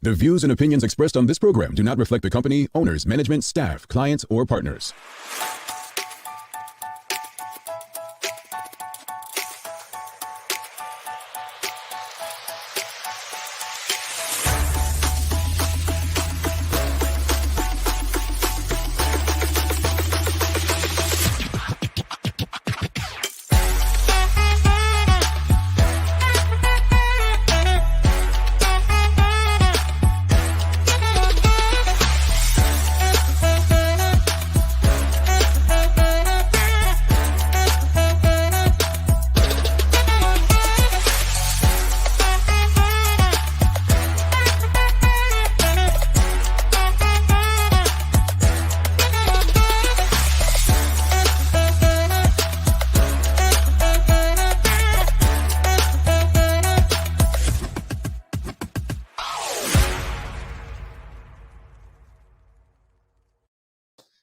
The views and opinions expressed on this program do not reflect the company, owners, management, staff, clients, or partners.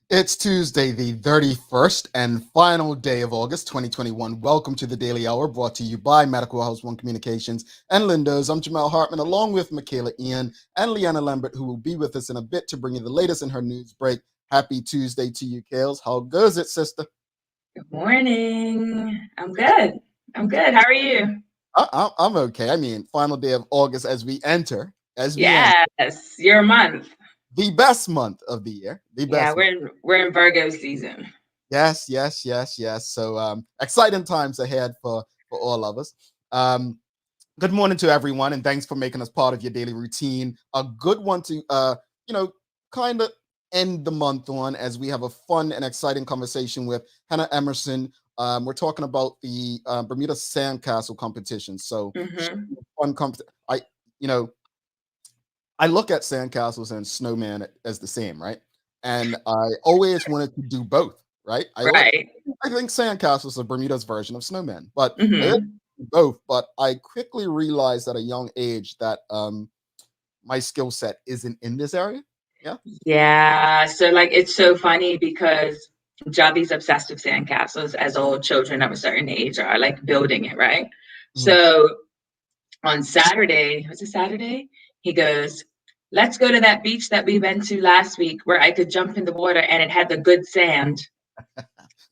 It's Tuesday, the 31st and final day of August 2021. Welcome to the Daily Hour, brought to you by Medical House One Communications and Lindo's. I'm Jamal Hartman, along with Michaela Ian and Leanna Lambert, who will be with us in a bit to bring you the latest in her news break. Happy Tuesday to you, Kales. How goes it, sister? Good morning. I'm good. How are you? I'm okay. I mean, final day of August as we enter. Yes, your month. The best month of the year. We're in Virgo season. Yes. So exciting times ahead for all of us. Good morning to everyone, and thanks for making us part of your daily routine. A good one to kind of end the month on, as we have a fun and exciting conversation with Hannah Emerson. We're talking about the Bermuda Sand Castle competition. So fun I look at sandcastles and snowman as the same, right? And I always wanted to do both, right? I think sandcastles are Bermuda's version of snowman, but I like to do both. But I quickly realized at a young age that my skill set isn't in this area. Yeah. So it's so funny because Javi's obsessed with sandcastles, as all children of a certain age are, like building it, right? So on Saturday, was it Saturday? He goes, let's go to that beach that we went to last week where I could jump in the water and it had the good sand.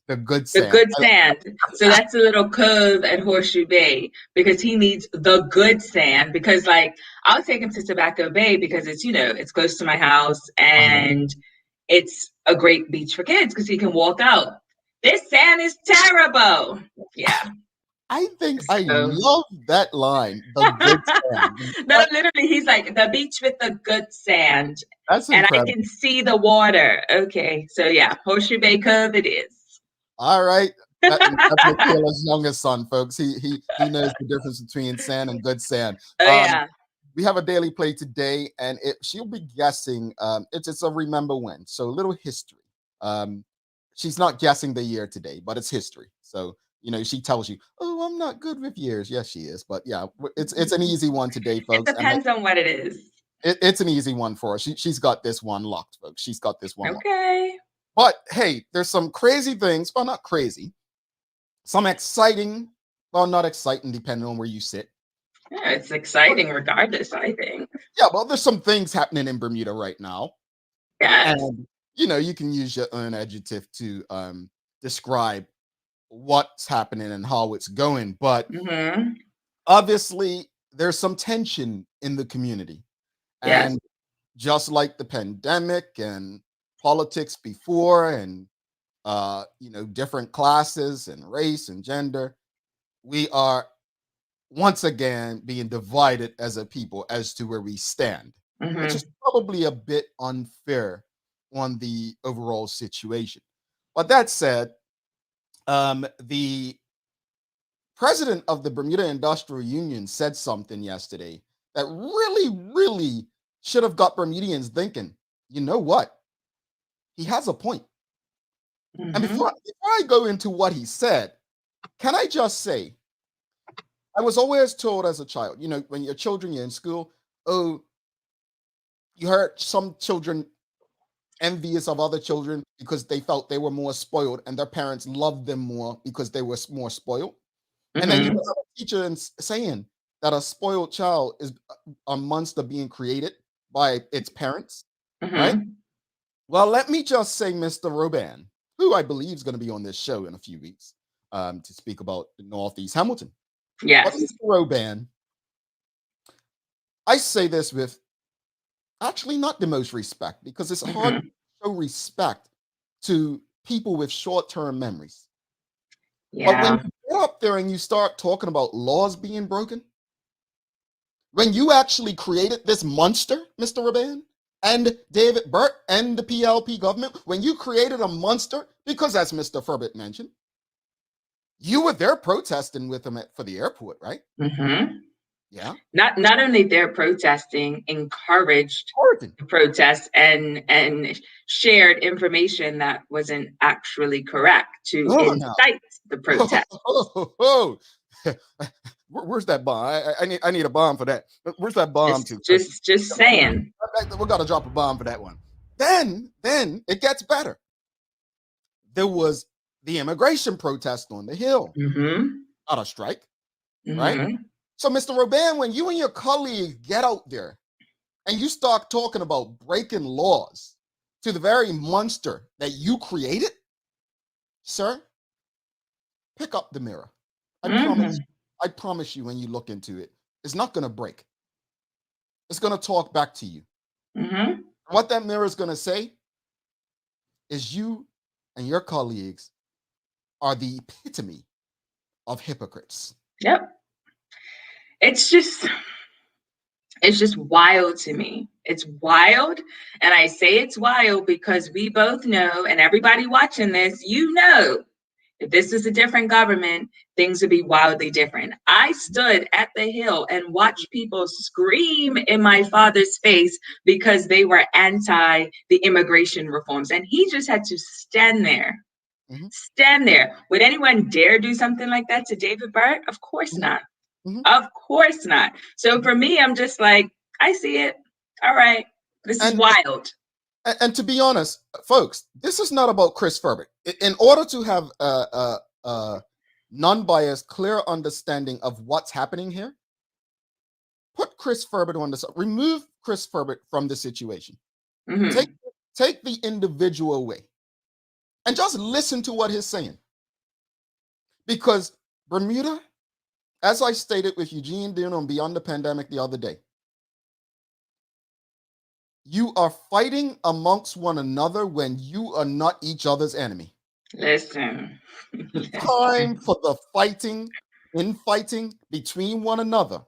The good sand. So that's a little cove at Horseshoe Bay, because he needs the good sand, because I'll take him to Tobacco Bay because it's, it's close to my house and it's a great beach for kids because he can walk out. This sand is terrible. Yeah. I think I love that line. The good sand. No, literally, he's like, the beach with the good sand. That's incredible. And I can see the water. Okay. So yeah, Horseshoe Bay Cove it is. All right. That's Michaela's youngest son, folks. He knows the difference between sand and good sand. Yeah. We have a daily play today, and she'll be guessing. It's a remember when. So a little history. She's not guessing the year today, but it's history. So she tells you, "Oh, I'm not good with years." Yes, she is. But yeah, it's an easy one today, folks. It depends on what it is. It's an easy one for her. She's got this one locked, folks. She's got this one okay. Locked. But hey, there's some crazy things. Well, not crazy. Some exciting. Well, not exciting, depending on where you sit. Yeah, it's exciting regardless, I think. Yeah, well, there's some things happening in Bermuda right now. Yeah. And you can use your own adjective to describe what's happening and how it's going. But obviously, there's some tension in the community. Yes. And just like the pandemic and politics before, and different classes and race and gender, we are once again being divided as a people as to where we stand, which is probably a bit unfair on the overall situation. But that said, the president of the Bermuda Industrial Union said something yesterday that really should have got Bermudians thinking, you know what? He has a point. And before I go into what he said, can I just say, I was always told as a child, when you're children, you're in school, oh, you heard some children envious of other children because they felt they were more spoiled and their parents loved them more because they were more spoiled. And then you have a teacher saying that a spoiled child is a monster being created by its parents, right? Mhm. Well, let me just say, Mr. Robin, who I believe is going to be on this show in a few weeks to speak about the Northeast Hamilton. But Yes. Mr. Robin, I say this with actually not the most respect because it's hard to Mhm. show respect to people with short-term memories. But when Yeah. you get up there and you start talking about laws being broken, when you actually created this monster, Mr. Raban, and David Burt and the PLP government, when you created a monster, because as Mr. Furbert mentioned, you were there protesting with him for the airport, right? Mhm. Yeah. Not only their protesting, encouraged Origin. the protests and shared information that wasn't actually correct to Oh, no. incite the protest. Where's that bomb? I need a bomb for that. Where's that bomb to? Just saying. We got to drop a bomb for that one. Then it gets better. There was the immigration protest on the Hill. Mhm. Not a strike, right? Mhm. So, Mr. Robin, when you and your colleagues get out there and you start talking about breaking laws to the very monster that you created, sir, pick up the mirror. Mhm. I promise you when you look into it, it's not going to break. It's going to talk back to you. Mhm. What that mirror is going to say is you and your colleagues are the epitome of hypocrites. Yep. It's just wild to me. It's wild. And I say it's wild because we both know, and everybody watching this, you know, if this is a different government, things would be wildly different. I stood at the Hill and watched people scream in my father's face because they were anti the immigration reforms. And he just had to stand there. Mm-hmm. Stand there. Would anyone dare do something like that to David Burt? Of course not. Mm-hmm. Of course not. So for me, I'm just like, I see it. All right. This is wild. And to be honest, folks, this is not about Chris Furbert. In order to have a non-biased, clear understanding of what's happening here, put Chris Furbert on this. Remove Chris Furbert from the situation. Mhm. Take the individual away, and just listen to what he's saying. Because Bermuda, as I stated with Eugene Dean on Beyond the Pandemic the other day, you are fighting amongst one another when you are not each other's enemy. Listen. The time for the infighting between one another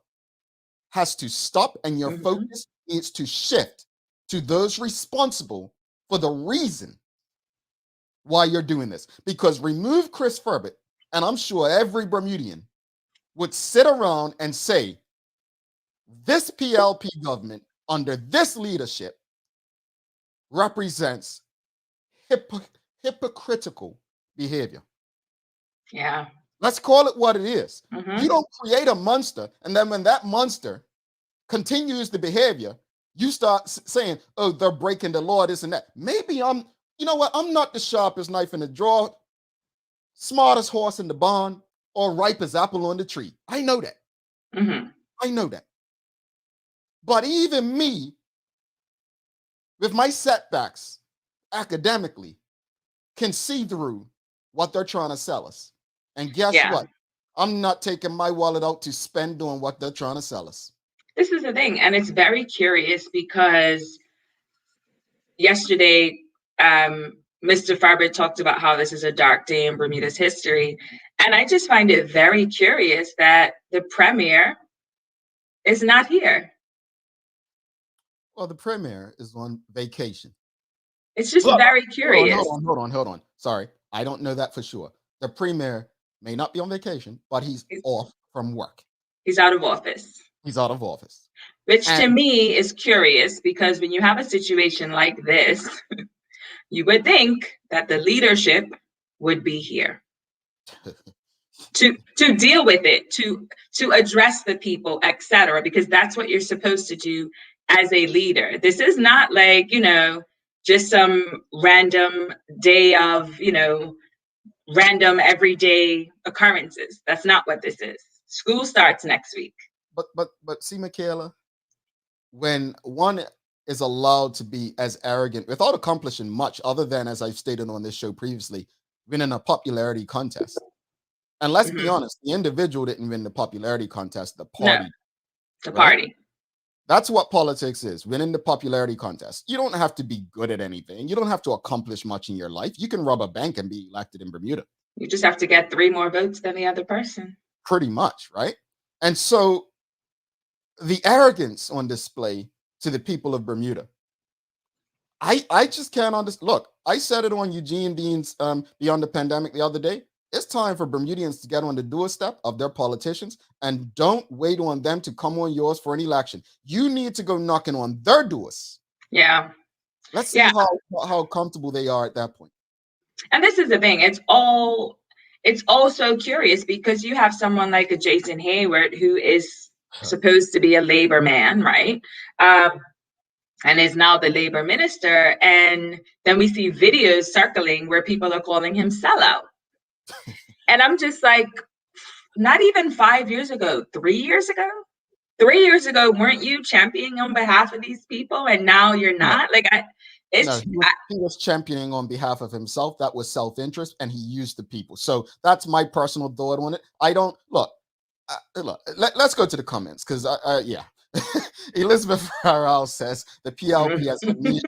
has to stop, and your focus needs to shift to those responsible for the reason why you're doing this. Because remove Chris Furbert, and I'm sure every Bermudian would sit around and say, this PLP government under this leadership represents hypocritical behavior. Yeah. Let's call it what it is. Mhm. You don't create a monster, and then when that monster continues the behavior, you start saying, oh, they're breaking the law, this and that. Maybe I'm not the sharpest knife in the drawer, smartest horse in the barn, or ripest apple on the tree. I know that. Mhm. I know that. But even me, with my setbacks academically, can see through what they're trying to sell us. And guess Yeah. what? I'm not taking my wallet out to spend doing what they're trying to sell us. This is the thing. And it's very curious because yesterday, Mr. Farber talked about how this is a dark day in Bermuda's history. And I just find it very curious that the premier is not here. Well, the premier is on vacation. It's just very curious. Hold on. Sorry, I don't know that for sure. The premier may not be on vacation, but he's off from work. He's out of office. He's out of office. Which to me is curious because when you have a situation like this, you would think that the leadership would be here to deal with it, to address the people, etc. Because that's what you're supposed to do as a leader. This is not like, just some random day of, random everyday occurrences. That's not what this is. School starts next week. But see, Michaela, when one is allowed to be as arrogant without accomplishing much other than, as I've stated on this show previously, winning a popularity contest. And let's be honest, the individual didn't win the popularity contest, the No, party, the right? party. That's what politics is, winning the popularity contest. You don't have to be good at anything. You don't have to accomplish much in your life. You can rob a bank and be elected in Bermuda. You just have to get 3 more votes than the other person. Pretty much, right? And so the arrogance on display to the people of Bermuda, I just can't understand. Look, I said it on Eugene Dean's Beyond the Pandemic the other day. It's time for Bermudians to get on the doorstep of their politicians and don't wait on them to come on yours for an election. You need to go knocking on their doors. Yeah. Let's see how comfortable they are at that point. And this is the thing. It's all so curious because you have someone like a Jason Hayward who is supposed to be a labor man, right? And is now the labor minister. And then we see videos circling where people are calling him sellout. And I'm just like, not even 5 years ago, 3 years ago? 3 years ago, weren't you championing on behalf of these people? And now you're not? He was championing on behalf of himself. That was self-interest, and he used the people. So that's my personal thought on it. I don't look. Let's go to the comments because Elizabeth Farrell says the PLP has amnesia.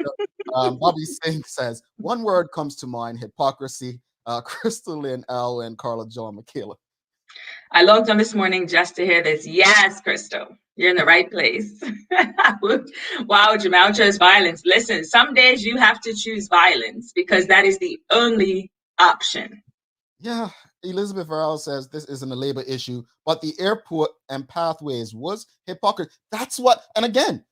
Bobby Singh says one word comes to mind: hypocrisy. Crystal Lynn L and Carla John Michaela. I logged on this morning just to hear this. Yes, Crystal, you're in the right place. Wow, Jamal chose violence. Listen, some days you have to choose violence because that is the only option. Yeah, Elizabeth Farrell says this isn't a labor issue, but the airport and pathways was hypocrisy. That's what, and again,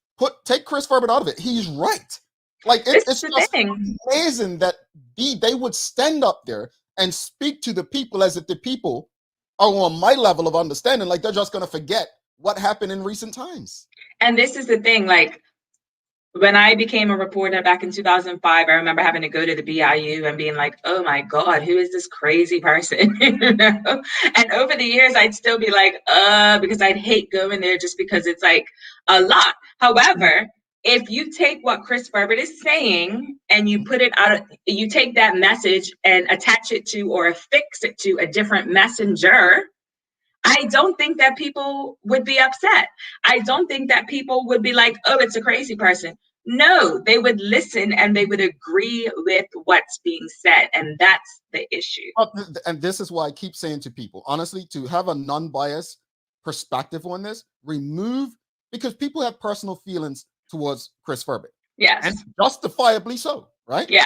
take Chris Ferbert out of it. He's right. Like it's just amazing that they would stand up there and speak to the people as if the people are on my level of understanding, like they're just going to forget what happened in recent times. And this is the thing, like when I became a reporter back in 2005, I remember having to go to the BIU and being like, oh my God, who is this crazy person? And over the years, I'd still be like, because I'd hate going there just because it's like a lot. However, if you take what Chris Ferbert is saying and you put it out, you take that message and attach it to or affix it to a different messenger, I don't think that people would be upset. I don't think that people would be like, oh, it's a crazy person. No, they would listen and they would agree with what's being said. And that's the issue. And this is why I keep saying to people, honestly, to have a non-biased perspective on this, because people have personal feelings towards Chris Ferbert. Yes. And justifiably so, right? Yeah.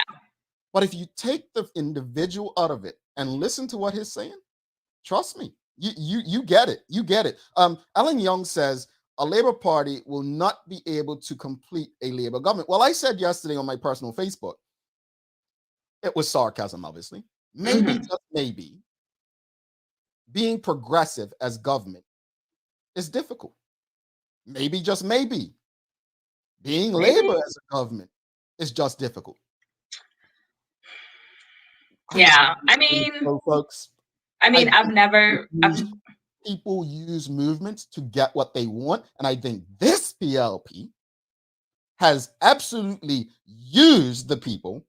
But if you take the individual out of it and listen to what he's saying, trust me, you get it. You get it. Alan Young says a Labour Party will not be able to complete a Labour government. Well, I said yesterday on my personal Facebook, it was sarcasm, obviously. Maybe, just maybe, being progressive as government is difficult. Maybe, just maybe, being Labour as a government is just difficult. Yeah, I mean, folks. People use movements to get what they want, and I think this PLP has absolutely used the people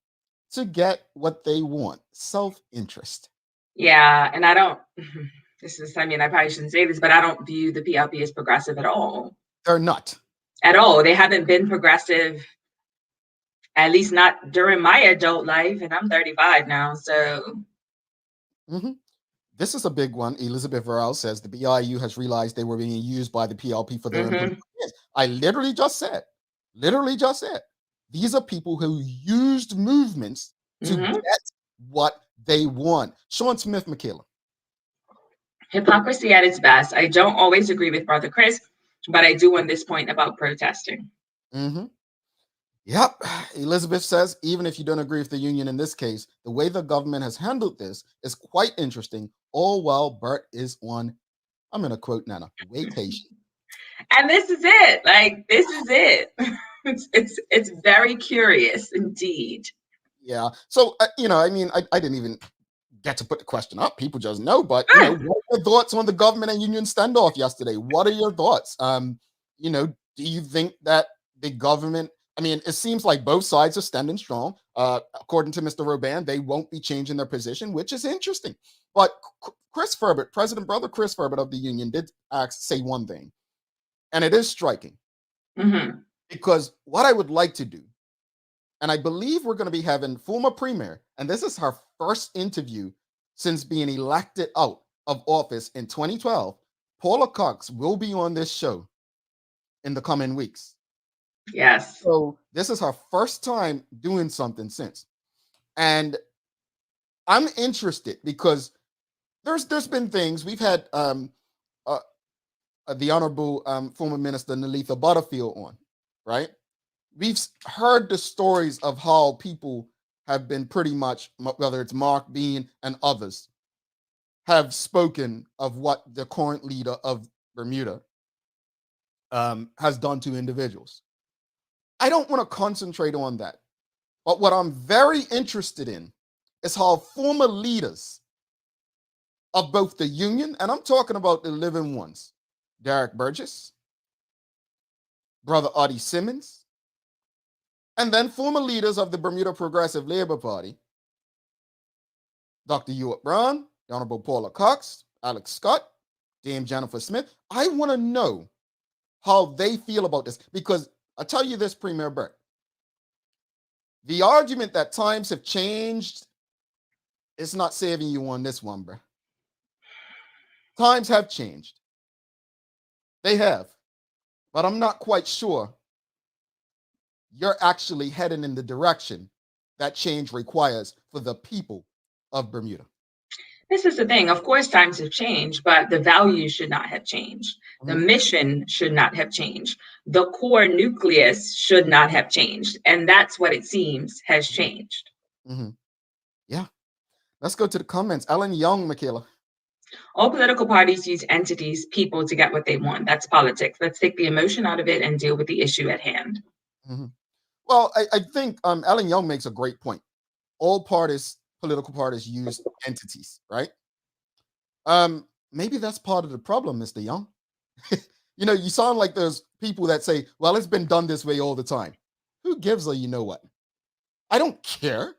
to get what they want. Self-interest. Yeah, and I don't. I probably shouldn't say this, but I don't view the PLP as progressive at all. They're not at all. They haven't been progressive, at least not during my adult life, and I'm 35 now. So. This is a big one. Elizabeth Varel says the BIU has realized they were being used by the PLP for their implementation. I literally just said, these are people who used movements to get what they want. Sean Smith, Michaela. Hypocrisy at its best. I don't always agree with Brother Chris, but I do on this point about protesting. Yep. Elizabeth says, even if you don't agree with the union in this case, the way the government has handled this is quite interesting. All while Bert is on, I'm going to quote Nana, vacation. And this is it. Like, this is it. It's very curious indeed. Yeah. So, I didn't even get to put the question up. People just know. But, what are your thoughts on the government and union standoff yesterday? What are your thoughts? Do you think that the government I mean, it seems like both sides are standing strong. According to Mr. Robin, they won't be changing their position, which is interesting. But Chris Furbert, Brother Chris Furbert of the union, did say one thing, and it is striking. Because what I would like to do, and I believe we're going to be having former premier, and this is her first interview since being elected out of office in 2012. Paula Cox will be on this show in the coming weeks. Yes. So this is her first time doing something since. And I'm interested because there's been things we've had the Honorable former Minister Nalitha Butterfield on, right? We've heard the stories of how people have been pretty much, whether it's Mark Bean and others, have spoken of what the current leader of Bermuda has done to individuals. I don't want to concentrate on that. But what I'm very interested in is how former leaders of both the union, and I'm talking about the living ones, Derek Burgess, Brother Audie Simmons, and then former leaders of the Bermuda Progressive Labor Party, Dr. Ewart Brown, the Honorable Paula Cox, Alex Scott, Dame Jennifer Smith. I want to know how they feel about this, because I'll tell you this, Premier Burt. The argument that times have changed, it's not saving you on this one, bro. Times have changed. They have. But I'm not quite sure you're actually heading in the direction that change requires for the people of Bermuda. This is the thing. Of course, times have changed, but the values should not have changed. The mission should not have changed. The core nucleus should not have changed. And that's what it seems has changed. Yeah. Let's go to the comments. Ellen Young, Michaela. All political parties use entities, people to get what they want. That's politics. Let's take the emotion out of it and deal with the issue at hand. Well, I think Ellen Young makes a great point. All parties, political parties, use entities, right? Maybe that's part of the problem, Mr. Young. You know, you sound like those people that say, well, it's been done this way all the time. Who gives a you know what? I don't care.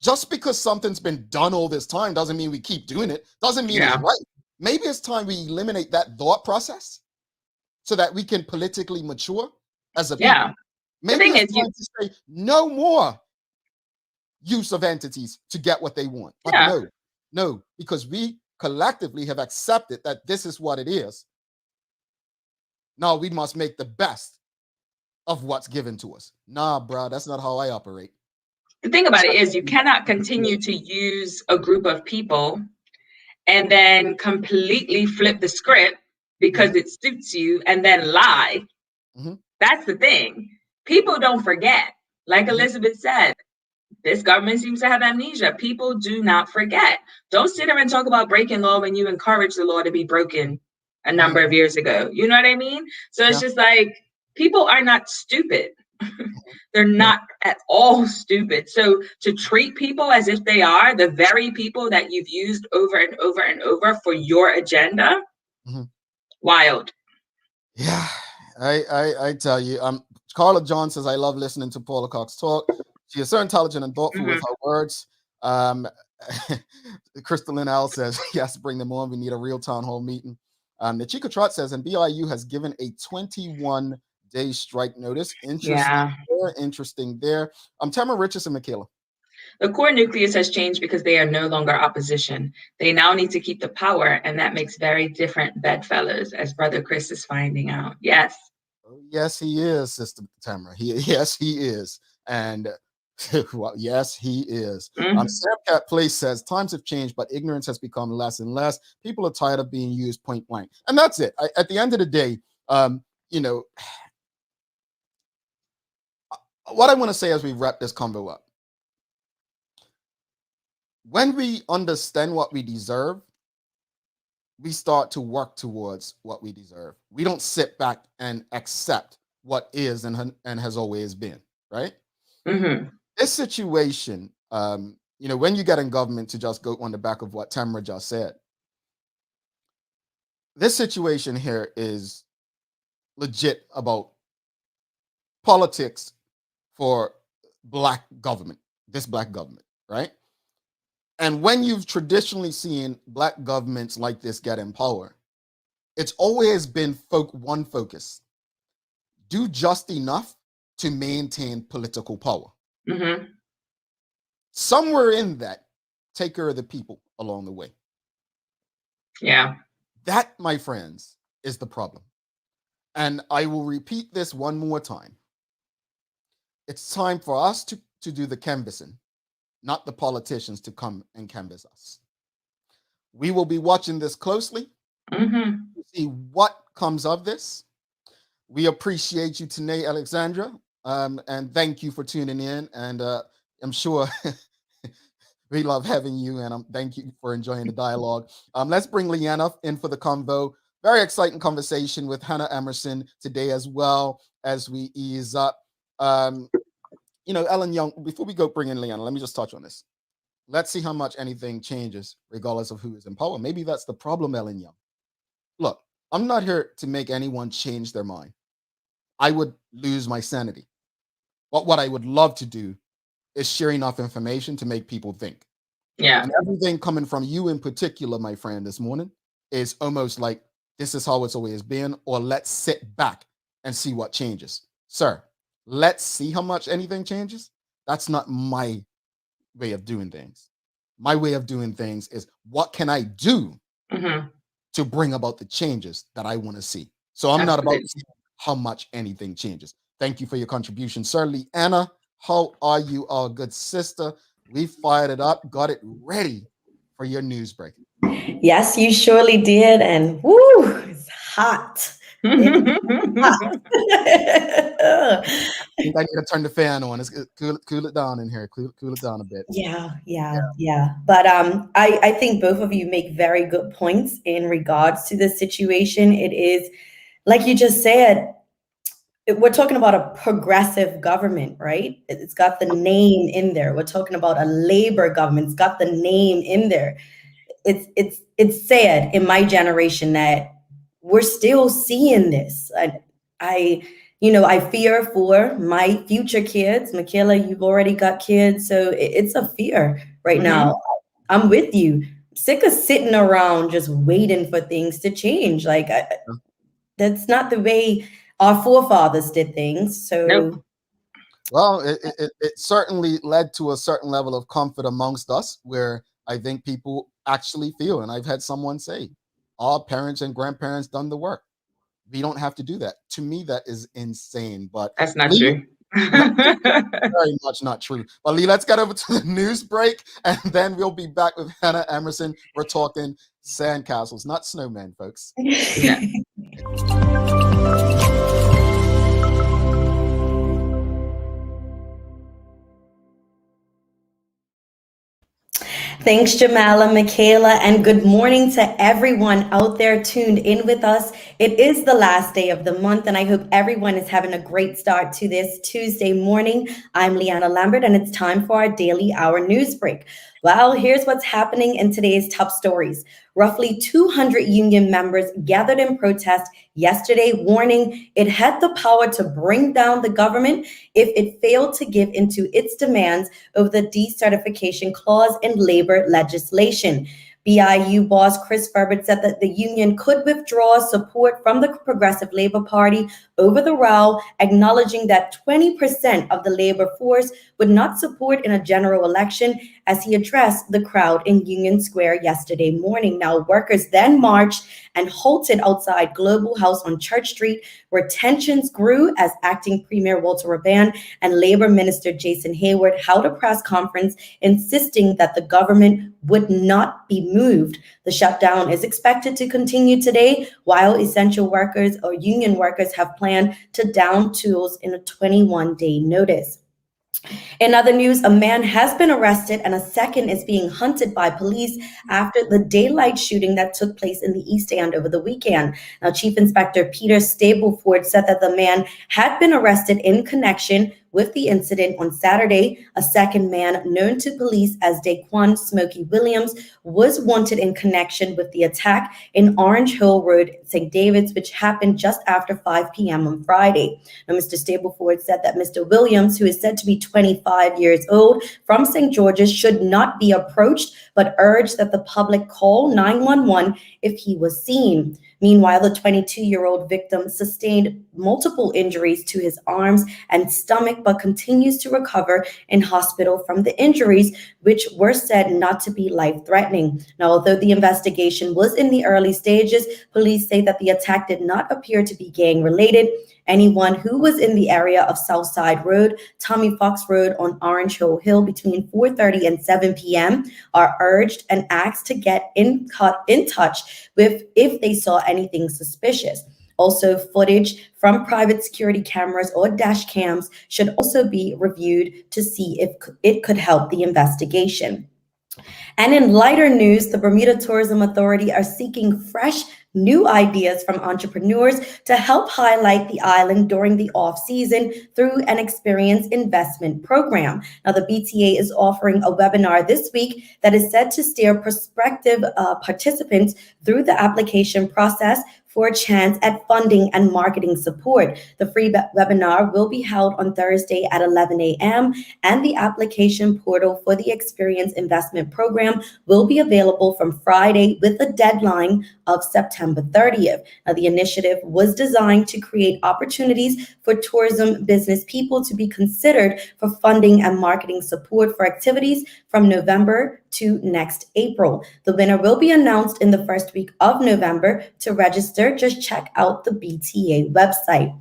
Just because something's been done all this time doesn't mean we keep doing it. Doesn't mean it's right. Maybe it's time we eliminate that thought process so that we can politically mature as a people. Maybe it's time to say no more use of entities to get what they want. But no, because we collectively have accepted that this is what it is. Now we must make the best of what's given to us. Nah, bro, that's not how I operate. The thing about it is you cannot continue to use a group of people and then completely flip the script because it suits you and then lie. That's the thing. People don't forget. Like Elizabeth said, this government seems to have amnesia. People do not forget. Don't sit there and talk about breaking law when you encourage the law to be broken a number of years ago. You know what I mean? So it's just like, people are not stupid. They're not at all stupid. So to treat people as if they are the very people that you've used over and over and over for your agenda, wild. Yeah, I tell you, Carla John says, I love listening to Paula Cox talk. She is so intelligent and thoughtful with her words. Crystalline L says, yes, bring them on. We need a real town hall meeting. The Chica Trot says, and BIU has given a 21-day strike notice. Interesting there. Tamara Richardson, Michaela. The core nucleus has changed because they are no longer opposition. They now need to keep the power, and that makes very different bedfellows, as Brother Chris is finding out. Yes. Oh, yes, he is, Sister Tamara. Yes, he is. And well, yes, he is. Samcat Place says, times have changed, but ignorance has become less and less. People are tired of being used point blank. And that's it. At the end of the day, you know, what I want to say as we wrap this convo up, when we understand what we deserve, we start to work towards what we deserve. We don't sit back and accept what is and has always been, right? This situation, you know, when you get in government, to just go on the back of what Tamara just said, this situation here is legit about politics for black government, this black government, right? And when you've traditionally seen black governments like this get in power, it's always been one focus: do just enough to maintain political power. Mm-hmm. Somewhere in that, take care of the people along the way. Yeah. That, my friends, is the problem. And I will repeat this one more time. It's time for us to do the canvassing, not the politicians to come and canvass us. We will be watching this closely Mm-hmm. to see what comes of this. We appreciate you today, Alexandra, and thank you for tuning in. And I'm sure we love having you, and thank you for enjoying the dialogue. Let's bring Leanna in for the convo. Very exciting conversation with Hannah Emerson today, as well as we ease up. Ellen Young, before we go bring in Leanna, let me just touch on this. Let's see how much anything changes, regardless of who is in power. Maybe that's the problem, Ellen Young. Look, I'm not here to make anyone change their mind. I would lose my sanity. But what I would love to do is share enough information to make people think. Yeah. And everything coming from you in particular, my friend, this morning is almost like this is how it's always been, or let's sit back and see what changes. Sir, let's see how much anything changes. That's not my way of doing things. My way of doing things is what can I do to bring about the changes that I want to see. So I'm not about how much anything changes. Thank you for your contribution, sir. Leanna, how are you, our good sister? We fired it up, got it ready for your news break. Yes, you surely did. And woo, it's hot. It's hot. I think I need to turn the fan on. It's cool it down in here. Cool it down a bit. Yeah. But I think both of you make very good points in regards to the situation. It is, like you just said, we're talking about a progressive government, right? It's got the name in there. We're talking about a labor government. It's got the name in there. It's sad in my generation that we're still seeing this. I fear for my future kids. Michaela, you've already got kids, so it's a fear right now. I'm with you. Sick of sitting around just waiting for things to change. Like that's not the way our forefathers did things. So, nope. Well, it certainly led to a certain level of comfort amongst us, where I think people actually feel, and I've had someone say, our parents and grandparents done the work. We don't have to do that. To me, that is insane. But that's not true. Very much not true. But Lee, let's get over to the news break, and then we'll be back with Hannah Emerson. We're talking sand castles, not snowmen, folks. Yeah. Thanks, Jamala, Michaela, and good morning to everyone out there tuned in with us. It is the last day of the month, and I hope everyone is having a great start to this Tuesday morning. I'm Leanna Lambert, and it's time for our daily hour news break. Well, here's what's happening in today's top stories. Roughly 200 union members gathered in protest yesterday, warning it had the power to bring down the government if it failed to give into its demands over the decertification clause in labor legislation. BIU boss Chris Ferbert said that the union could withdraw support from the Progressive Labor Party over the row, acknowledging that 20% of the labor force would not support in a general election, as he addressed the crowd in Union Square yesterday morning. Now, workers then marched and halted outside Global House on Church Street, where tensions grew as acting Premier Walter Rabban and Labor Minister Jason Hayward held a press conference insisting that the government would not be moved. The shutdown is expected to continue today, while essential workers or union workers have planned to down tools in a 21-day notice. In other news, a man has been arrested and a second is being hunted by police after the daylight shooting that took place in the East End over the weekend. Now, Chief Inspector Peter Stableford said that the man had been arrested in connection with with the incident on Saturday. A second man, known to police as Daquan Smokey Williams, was wanted in connection with the attack in Orange Hill Road, St. David's, which happened just after 5 p.m. on Friday. Now, Mr. Stableford said that Mr. Williams, who is said to be 25 years old, from St. George's, should not be approached, but urged that the public call 911 if he was seen. Meanwhile, the 22-year-old victim sustained multiple injuries to his arms and stomach, but continues to recover in hospital from the injuries, which were said not to be life-threatening. Now, although the investigation was in the early stages, police say that the attack did not appear to be gang-related. Anyone who was in the area of Southside Road, Tommy Fox Road on Orange Hill between 4:30 and 7 p.m. are urged and asked to get in touch with if they saw anything suspicious. Also, footage from private security cameras or dash cams should also be reviewed to see if it could help the investigation. And in lighter news, the Bermuda Tourism Authority are seeking fresh, new ideas from entrepreneurs to help highlight the island during the off-season through an experience investment program. Now, the BTA is offering a webinar this week that is set to steer prospective participants through the application process for a chance at funding and marketing support. The free webinar will be held on Thursday at 11 a.m. and the application portal for the Experience Investment Program will be available from Friday with a deadline of September 30th. Now, the initiative was designed to create opportunities for tourism business people to be considered for funding and marketing support for activities from November to next April. The winner will be announced in the first week of November. To register, just check out the BTA website.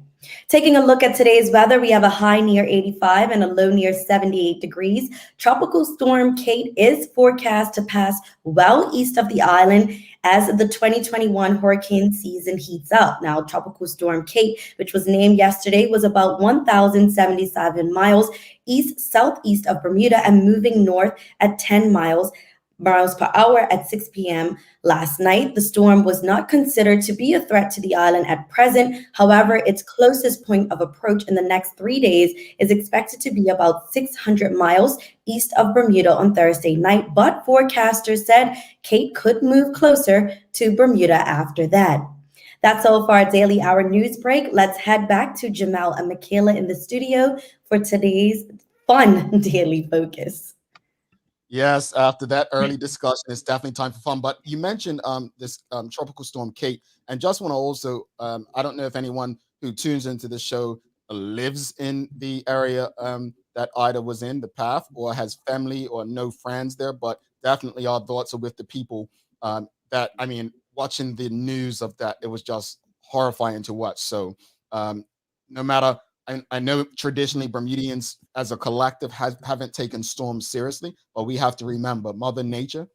Taking a look at today's weather, we have a high near 85 and a low near 78 degrees. Tropical storm Kate is forecast to pass well east of the island as the 2021 hurricane season heats up. Now, Tropical Storm Kate, which was named yesterday, was about 1,077 miles east-southeast of Bermuda and moving north at 10 miles per hour at 6 p.m. last night. The storm was not considered to be a threat to the island at present. However, its closest point of approach in the next 3 days is expected to be about 600 miles east of Bermuda on Thursday night, but forecasters said Kate could move closer to Bermuda after that. That's all for our daily hour news break. Let's head back to Jamel and Michaela in the studio for today's fun daily focus. Yes, after that early discussion, it's definitely time for fun. But you mentioned this tropical storm Kate, and just want to also, I don't know if anyone who tunes into the show lives in the area that Ida was in, the path, or has family or no friends there, but definitely our thoughts are with the people that, I mean, watching the news of that, it was just horrifying to watch. So no matter, I know traditionally Bermudians as a collective haven't taken storms seriously, but we have to remember Mother Nature.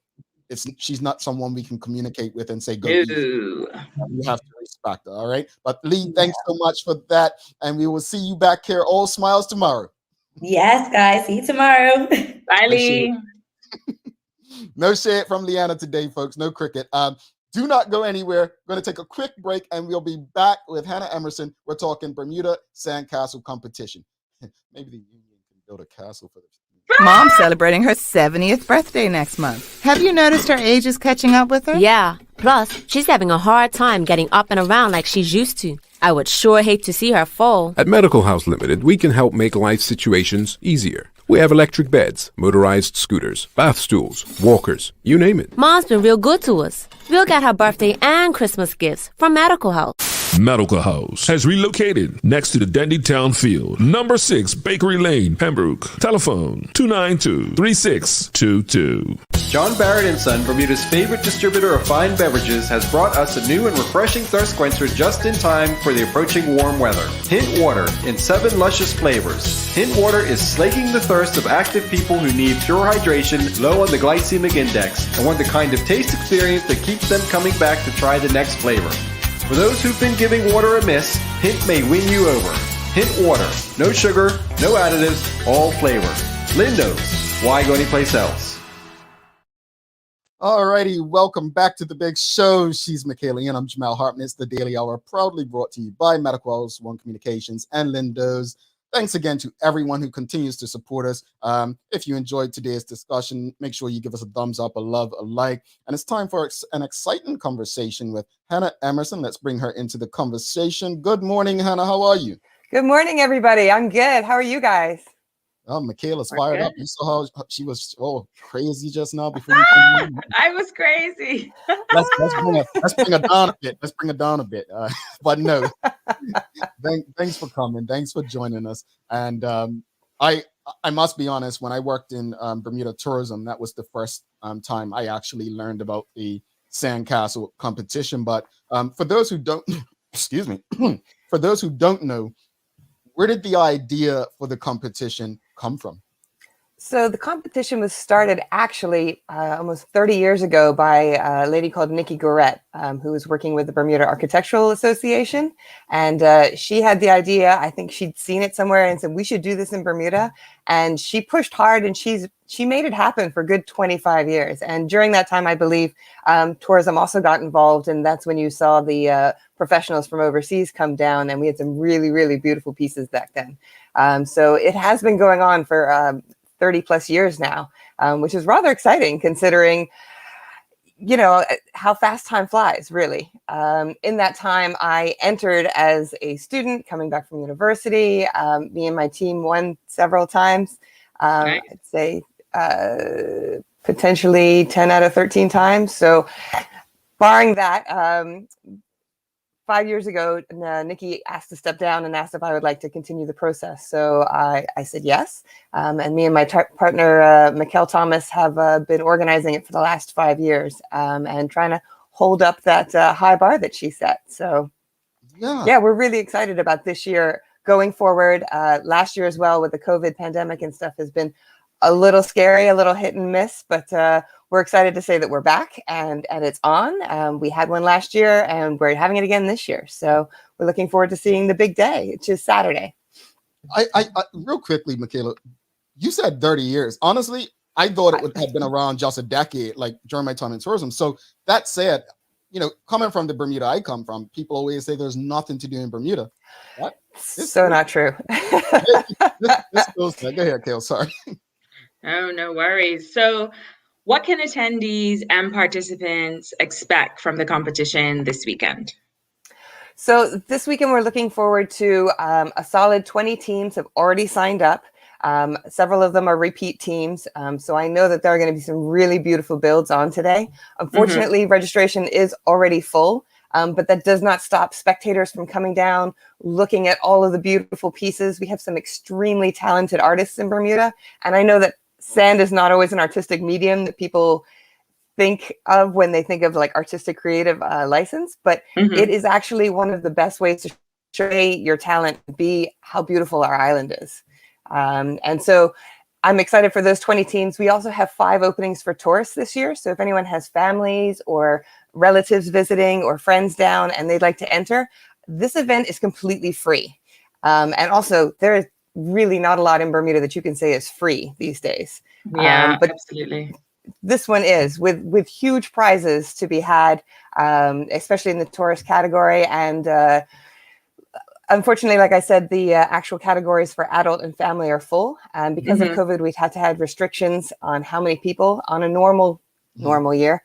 She's not someone we can communicate with and say, go easy. We have to respect her, all right? But Lee, thanks so much for that. And we will see you back here, all smiles, tomorrow. Yes, guys. See you tomorrow. Bye, Lee. No shade from Leanna today, folks. No cricket. Do not go anywhere. We're going to take a quick break, and we'll be back with Hannah Emerson. We're talking Bermuda Sand Castle competition. Maybe the union can build a castle for this. Mom's celebrating her 70th birthday next month. Have you noticed her age is catching up with her? Yeah. Plus, she's having a hard time getting up and around like she's used to. I would sure hate to see her fall. At Medical House Limited, we can help make life situations easier. We have electric beds, motorized scooters, bath stools, walkers, you name it. Mom's been real good to us. We'll get her birthday and Christmas gifts from Medical House. Medical House has relocated next to the Dendy Town Field, number 6 Bakery Lane, Pembroke. Telephone 292-3622. John Barrett & Son, Bermuda's favorite distributor of fine beverages, has brought us a new and refreshing thirst quencher just in time for the approaching warm weather. Hint Water in 7 luscious flavors. Hint Water is slaking the thirst of active people who need pure hydration, low on the glycemic index, and want the kind of taste experience that keeps them coming back to try the next flavor. For those who've been giving water a miss, Hint may win you over. Hint Water. No sugar, no additives, all flavor. Lindo's. Why go anyplace else? All righty, welcome back to the big show. She's Michaela and I'm Jamal Hartman. It's the Daily Hour, proudly brought to you by Medical House, One Communications, and Lindo's. thanks again to everyone who continues to support us. If you enjoyed today's discussion, make sure you give us a thumbs up, a love, a like. And it's time for an exciting conversation with Hannah Emerson. Let's bring her into the conversation. Good morning, Hannah. How are you? Good morning, everybody. I'm good. How are you guys? Oh, Michaela's We're fired good. up. You saw how she was crazy just now before you came in. I was crazy. Let's bring her down a bit. Let's bring her down a bit. But no, thanks for coming. Thanks for joining us. And I must be honest. When I worked in Bermuda tourism, that was the first time I actually learned about the sandcastle competition. But for those who don't, excuse me, for those who don't know, where did the idea for the competition come from? So the competition was started actually almost 30 years ago by a lady called Nikki Goret, who was working with the Bermuda Architectural Association. And she had the idea, I think she'd seen it somewhere and said, we should do this in Bermuda. And she pushed hard and she made it happen for a good 25 years. And during that time, I believe tourism also got involved. And that's when you saw the professionals from overseas come down. And we had some really, really beautiful pieces back then. So it has been going on for 30 plus years now, which is rather exciting considering, you know, how fast time flies, really. In that time, I entered as a student coming back from university. Me and my team won several times. Nice. I'd say potentially 10 out of 13 times. So barring that, 5 years ago, Nikki asked to step down and asked if I would like to continue the process. So I said yes. And me and my partner, Mikkel Thomas, have been organizing it for the last 5 years and trying to hold up that high bar that she set. So yeah, we're really excited about this year going forward. Last year as well with the COVID pandemic and stuff has been a little scary, a little hit and miss, but we're excited to say that we're back and it's on. We had one last year and we're having it again this year. So we're looking forward to seeing the big day, which is Saturday. I real quickly, Michaela, you said 30 years. Honestly, I thought it would have been around just a decade, like during my time in tourism. So that said, you know, coming from the Bermuda I come from, people always say there's nothing to do in Bermuda. What? So not true. This goes, go ahead, Kale, sorry. Oh, no worries. So what can attendees and participants expect from the competition this weekend? So this weekend, we're looking forward to a solid 20 teams have already signed up. Several of them are repeat teams. So I know that there are going to be some really beautiful builds on today. Unfortunately, registration is already full, but that does not stop spectators from coming down, looking at all of the beautiful pieces. We have some extremely talented artists in Bermuda. And I know that sand is not always an artistic medium that people think of when they think of like artistic creative license, but it is actually one of the best ways to show your talent, be how beautiful our island is. And so I'm excited for those 20 teams. We also have 5 openings for tourists this year. So if anyone has families or relatives visiting or friends down and they'd like to enter, this event is completely free. And also there is really not a lot in Bermuda that you can say is free these days. Yeah, but absolutely. This one is with huge prizes to be had, especially in the tourist category. And unfortunately, like I said, the actual categories for adult and family are full. And because of COVID, we've had to have restrictions on how many people on a normal year.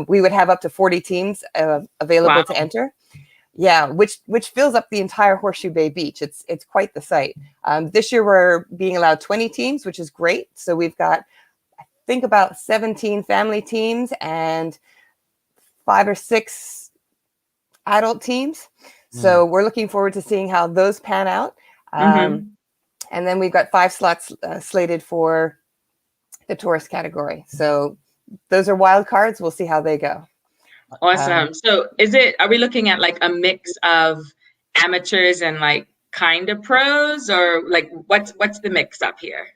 We would have up to 40 teams available to enter. Yeah, which fills up the entire Horseshoe Bay Beach. It's quite the sight. This year we're being allowed 20 teams, which is great. So we've got, I think, about 17 family teams and 5 or 6 adult teams. So we're looking forward to seeing how those pan out. And then we've got 5 slots slated for the tourist category. So those are wild cards. We'll see how they go. Awesome. So are we looking at like a mix of amateurs and like kind of pros, or like what's the mix up here?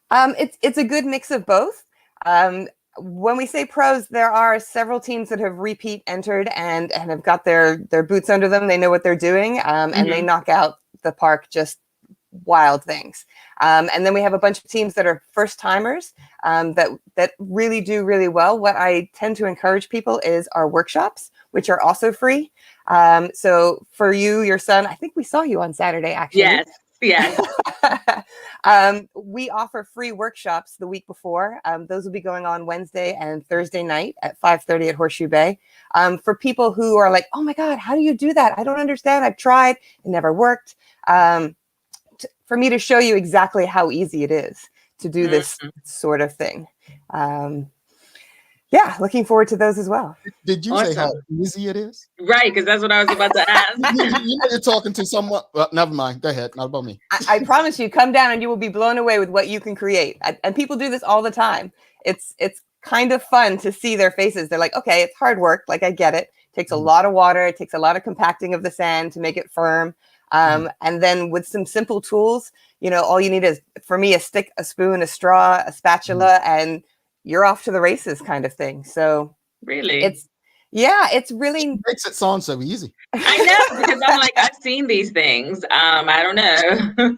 It's a good mix of both. When we say pros, there are several teams that have repeat entered and have got their boots under them. They know what they're doing, and they knock out the park just wild things. And then we have a bunch of teams that are first timers that really do really well. What I tend to encourage people is our workshops, which are also free. So for you, your son, I think we saw you on Saturday, actually. Yes. Yes. We offer free workshops the week before. Those will be going on Wednesday and Thursday night at 5:30 at Horseshoe Bay. For people who are like, oh my God, how do you do that? I don't understand. I've tried. It never worked. For me to show you exactly how easy it is to do this sort of thing. Yeah, looking forward to those as well. Did you say how easy it is? Right, because that's what I was about to ask. You know you're talking to someone. Well, never mind. Go ahead. Not about me. I promise you, come down and you will be blown away with what you can create. And people do this all the time. It's kind of fun to see their faces. They're like, okay, it's hard work. Like, I get it. It takes a lot of water. It takes a lot of compacting of the sand to make it firm. And then with some simple tools, you know, all you need is, for me, a stick, a spoon, a straw, a spatula, and you're off to the races kind of thing. So really, it's really it makes it sound so easy. I know, because I'm like, I've seen these things. I don't know.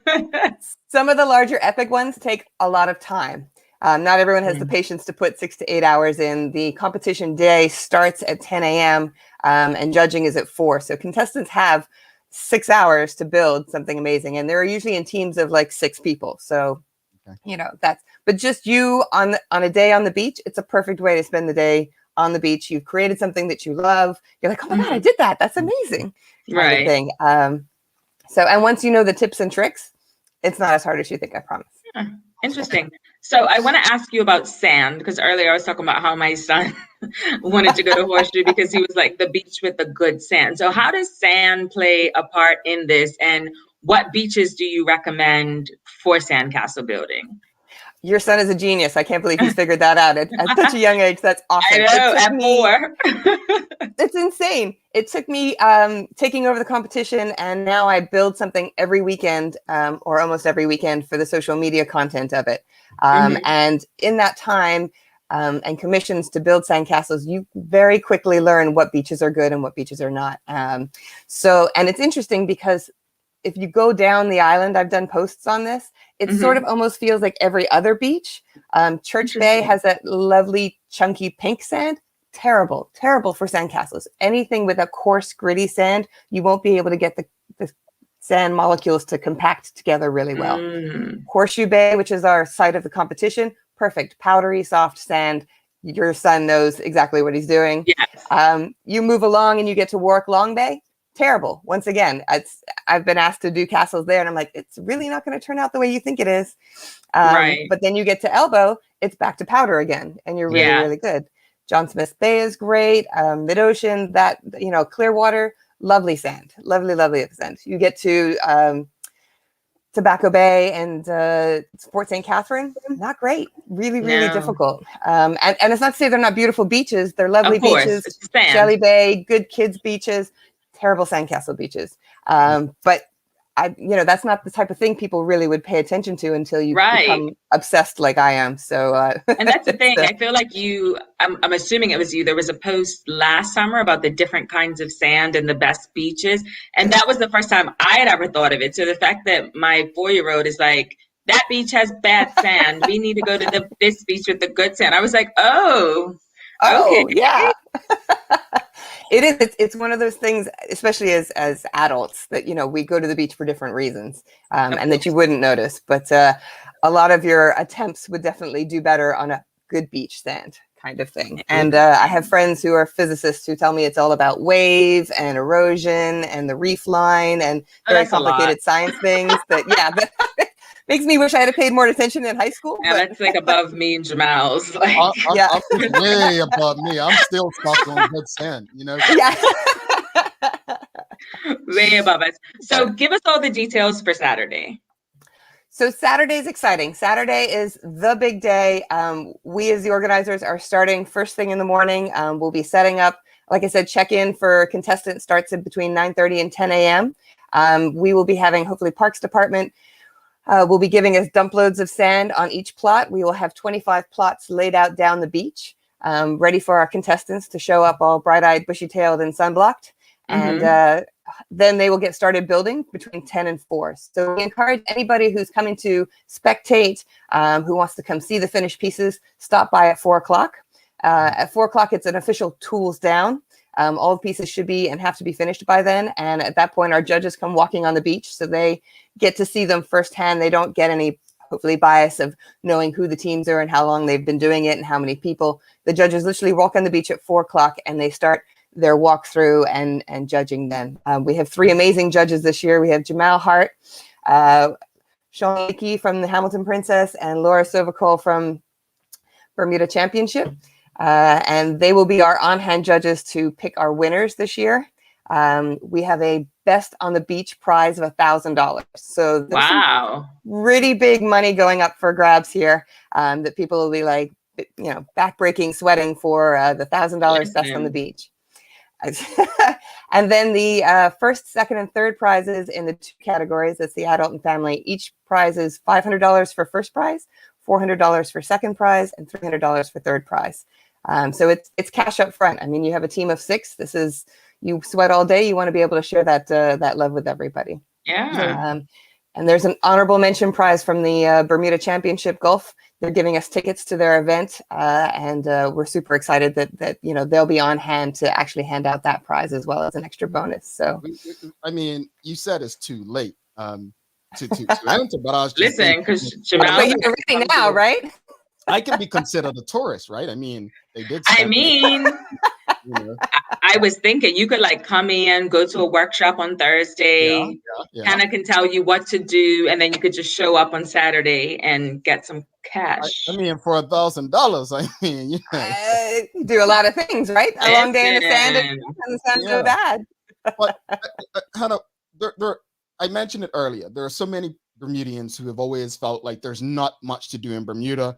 Some of the larger epic ones take a lot of time. Not everyone has the patience to put 6 to 8 hours in. The competition day starts at 10 a.m. And judging is at 4. So contestants have 6 hours to build something amazing. And they're usually in teams of like 6 people. So, you know, but just you on a day on the beach, it's a perfect way to spend the day on the beach. You've created something that you love. You're like, oh my God, I did that. That's amazing. Kind of thing. So, and once you know the tips and tricks, it's not as hard as you think, I promise. Yeah. Interesting. So I want to ask you about sand, because earlier I was talking about how my son wanted to go to Horseshoe because he was like, the beach with the good sand. So how does sand play a part in this? And what beaches do you recommend for sandcastle building? Your son is a genius. I can't believe he's figured that out at such a young age. That's awesome. I know, at 4. It's insane. It took me taking over the competition, and now I build something every weekend or almost every weekend for the social media content of it. And in that time and commissions to build sandcastles, you very quickly learn what beaches are good and what beaches are not. And it's interesting because if you go down the island, I've done posts on this, it sort of almost feels like every other beach. Church Bay has that lovely chunky pink sand. Terrible for sandcastles. Anything with a coarse, gritty sand, you won't be able to get the sand molecules to compact together really well. Horseshoe Bay, which is our site of the competition, perfect, powdery, soft sand. Your son knows exactly what he's doing. Yes. You move along and you get to Warwick Long Bay. Terrible. Once again, I've been asked to do castles there, and I'm like, it's really not going to turn out the way you think it is. But then you get to Elbow, it's back to powder again, and you're really, really good. John Smith Bay is great. Mid-ocean, Clearwater, lovely sand, lovely sand. You get to Tobacco Bay and Fort St. Catherine, not great. Really difficult. And it's not to say they're not beautiful beaches. They're lovely beaches. Shelley Bay, good kids beaches. Terrible sandcastle beaches. But that's not the type of thing people really would pay attention to until you become obsessed like I am. So, and that's the thing. I feel like I'm assuming it was you. There was a post last summer about the different kinds of sand and the best beaches. And that was the first time I had ever thought of it. So the fact that my 4-year-old is like, that beach has bad sand. We need to go to this beach with the good sand. I was like, oh, okay. Yeah. It is. It's one of those things, especially as adults, that, we go to the beach for different reasons and that you wouldn't notice. But a lot of your attempts would definitely do better on a good beach sand kind of thing. And I have friends who are physicists who tell me it's all about wave and erosion and the reef line and very complicated science things that makes me wish I had paid more attention in high school. Yeah, that's like above me and Jamal's. Like, I'm way above me. I'm still stuck on good sand, Yeah. Way above us. So give us all the details for Saturday. So Saturday's exciting. Saturday is the big day. We as the organizers are starting first thing in the morning. We'll be setting up, like I said, check-in for contestants starts at between 9:30 and 10 a.m. We will be having, hopefully, Parks Department will be giving us dump loads of sand on each plot. We will have 25 plots laid out down the beach, ready for our contestants to show up all bright-eyed, bushy-tailed, and sunblocked. And then they will get started building between 10 and 4. So we encourage anybody who's coming to spectate, who wants to come see the finished pieces, stop by at 4 o'clock. At 4 o'clock, it's an official tools down. All the pieces should be and have to be finished by then. And at that point, our judges come walking on the beach, so they get to see them firsthand. They don't get any, hopefully, bias of knowing who the teams are and how long they've been doing it and how many people. The judges literally walk on the beach at 4 o'clock and they start their walkthrough and judging then. We have 3 amazing judges this year. We have Jamal Hart, Sean Leakey from the Hamilton Princess, and Laura Sovicol from Bermuda Championship. And they will be our on-hand judges to pick our winners this year. We have a best on the beach prize of $1,000. So there's some really big money going up for grabs here, that people will be like, backbreaking, sweating for the $1,000 best on the beach. And then the first, second, and third prizes in the 2 categories, that's the adult and family. Each prize is $500 for first prize, $400 for second prize, and $300 for third prize. So it's cash up front. I mean, you have a team of 6. This is, you sweat all day. You want to be able to share that love with everybody. Yeah. And there's an honorable mention prize from the Bermuda Championship Golf. They're giving us tickets to their event, and we're super excited that they'll be on hand to actually hand out that prize as well as an extra bonus. So, I mean, you said it's too late to enter, but I was just listen, because Jamal, you're ready now, right? I can be considered a tourist, right? I mean, they did. I was thinking you could like come in, go to a workshop on Thursday. Hannah can tell you what to do, and then you could just show up on Saturday and get some cash. I mean, for $1,000, I mean, you do a lot of things, right? A long day in the sand, and the sand's so bad. But Hannah, I mentioned it earlier. There are so many Bermudians who have always felt like there's not much to do in Bermuda.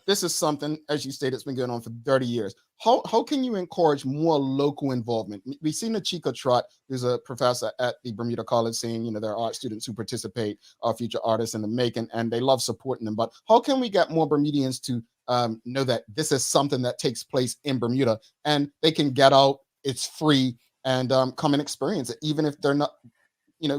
This is something, as you stated, it's been going on for 30 years. How can you encourage more local involvement? We've seen Chica Trott, who's a professor at the Bermuda College, saying, there are art students who participate, are future artists in the making, and they love supporting them. But how can we get more Bermudians to know that this is something that takes place in Bermuda and they can get out, it's free, and come and experience it, even if they're not,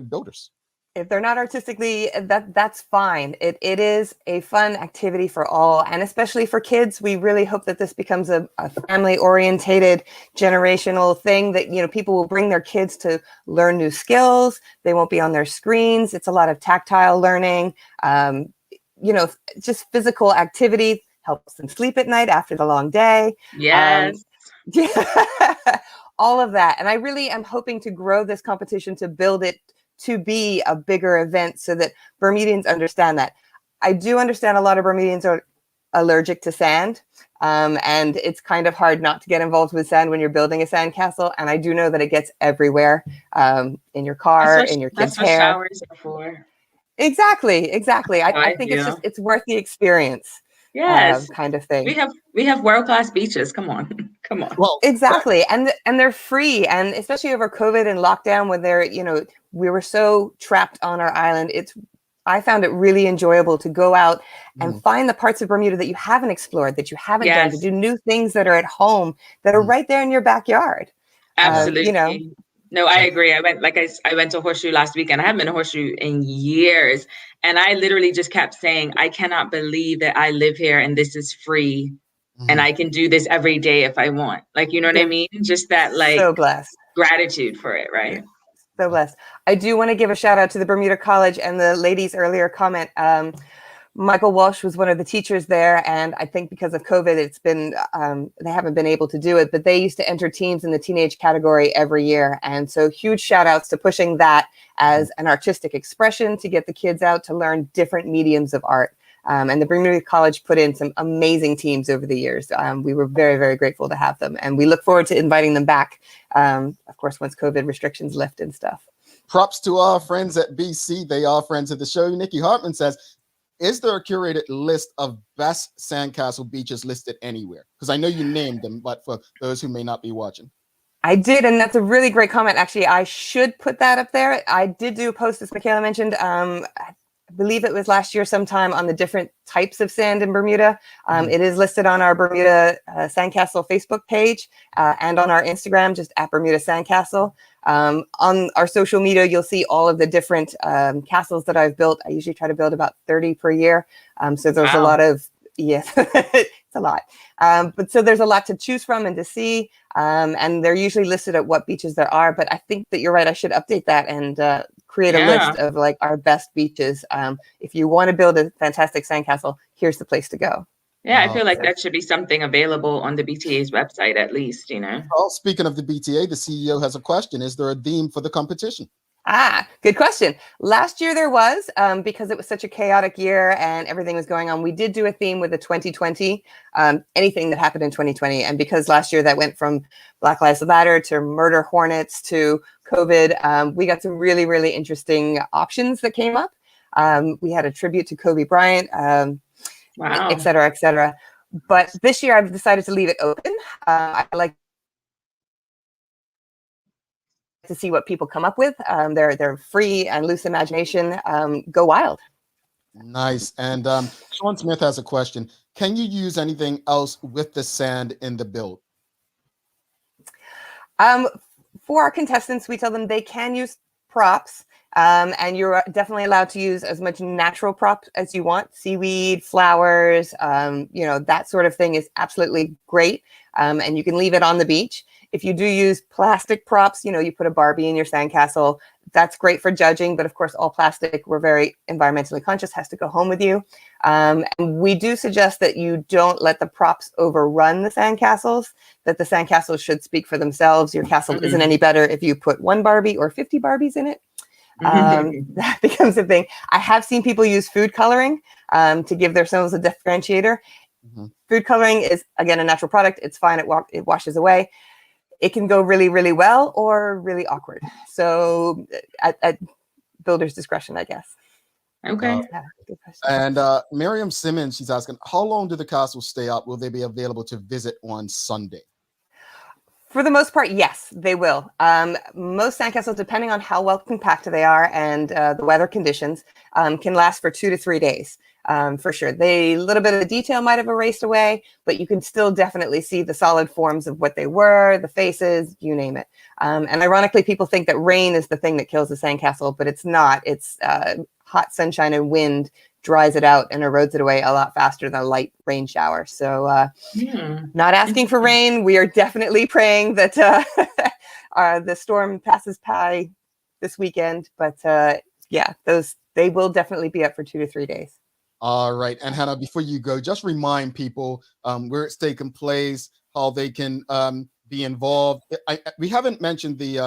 builders? If they're not artistically, that's fine. It is a fun activity for all, and especially for kids. We really hope that this becomes a family-orientated, generational thing that, people will bring their kids to learn new skills. They won't be on their screens. It's a lot of tactile learning, just physical activity, helps them sleep at night after the long day. Yes. All of that. And I really am hoping to grow this competition to build it to be a bigger event so that Bermudians understand that. I do understand a lot of Bermudians are allergic to sand, and it's kind of hard not to get involved with sand when you're building a sand castle. And I do know that it gets everywhere, in your car, in your kids' hair. That's what showers are for. Exactly. I think it's worth the experience. Yes, kind of thing. We have world-class beaches. Come on. Well, exactly, and they're free, and especially over COVID and lockdown, when we were so trapped on our island. I found it really enjoyable to go out and find the parts of Bermuda that you haven't explored, that you haven't done, to do new things that are at home, that are right there in your backyard. Absolutely. No, I agree. I went to Horseshoe last weekend. I haven't been to Horseshoe in years. And I literally just kept saying, I cannot believe that I live here and this is free. And I can do this every day if I want. Like, you know what I mean? Just that, so blessed. Gratitude for it, right? So blessed. I do want to give a shout out to the Bermuda College and the ladies' earlier comment. Michael Walsh was one of the teachers there, and I think because of COVID, it's been they haven't been able to do it, but they used to enter teams in the teenage category every year. And so huge shout outs to pushing that as an artistic expression to get the kids out to learn different mediums of art. And the Bermuda College put in some amazing teams over the years. We were very, very grateful to have them, and we look forward to inviting them back, of course, once COVID restrictions lift and stuff. Props to our friends at BC. They are friends of the show. Nikki Hartman says, is there a curated list of best sandcastle beaches listed anywhere? Because I know you named them, but for those who may not be watching. I did, and that's a really great comment. Actually, I should put that up there. I did do a post, as Michaela mentioned, I believe it was last year sometime, on the different types of sand in Bermuda. It is listed on our Bermuda Sandcastle Facebook page and on our Instagram, just at Bermuda Sandcastle. On our social media, you'll see all of the different castles that I've built. I usually try to build about 30 per year. So there's a lot of, it's It's a lot. But so there's a lot to choose from and to see. And they're usually listed at what beaches there are. But I think that you're right. I should update that and create a list of like our best beaches. If you want to build a fantastic sandcastle, here's the place to go. Yeah, I feel like that should be something available on the BTA's website at least, Well, speaking of the BTA, the CEO has a question. Is there a theme for the competition? Good question. Last year there was, because it was such a chaotic year and everything was going on. We did do a theme with the 2020, anything that happened in 2020. And because last year that went from Black Lives Matter to murder hornets to COVID, we got some really, really interesting options that came up. We had a tribute to Kobe Bryant, et cetera, et cetera. But this year I've decided to leave it open. I like to see what people come up with. They're free and loose imagination. Go wild. Nice. And Sean Smith has a question. Can you use anything else with the sand in the build? For our contestants, we tell them they can use props. And you're definitely allowed to use as much natural prop as you want. Seaweed, flowers, that sort of thing is absolutely great. And you can leave it on the beach. If you do use plastic props, you put a Barbie in your sandcastle, that's great for judging. But of course, all plastic, we're very environmentally conscious, has to go home with you. And we do suggest that you don't let the props overrun the sandcastles, that the sandcastles should speak for themselves. Your castle isn't any better if you put one Barbie or 50 Barbies in it. That becomes a thing. I have seen people use food coloring to give themselves a differentiator. Food coloring is, again, a natural product. It's fine. It washes away. It can go really, really well or really awkward. So at builder's discretion, I guess. Okay. Good question. And Miriam Simmons, she's asking, how long do the castles stay up? Will they be available to visit on Sunday? For the most part, yes, they will. Most sandcastles, depending on how well compacted they are and the weather conditions, can last for 2 to 3 days. For sure. A little bit of the detail might have erased away, but you can still definitely see the solid forms of what they were, the faces, you name it. And ironically, people think that rain is the thing that kills the sandcastle, but it's not. It's hot sunshine and wind dries it out and erodes it away a lot faster than a light rain shower. So not asking for rain. We are definitely praying that the storm passes by this weekend. But they will definitely be up for 2 to 3 days. All right. And Hannah, before you go, just remind people where it's taking place, how they can be involved. We haven't mentioned the,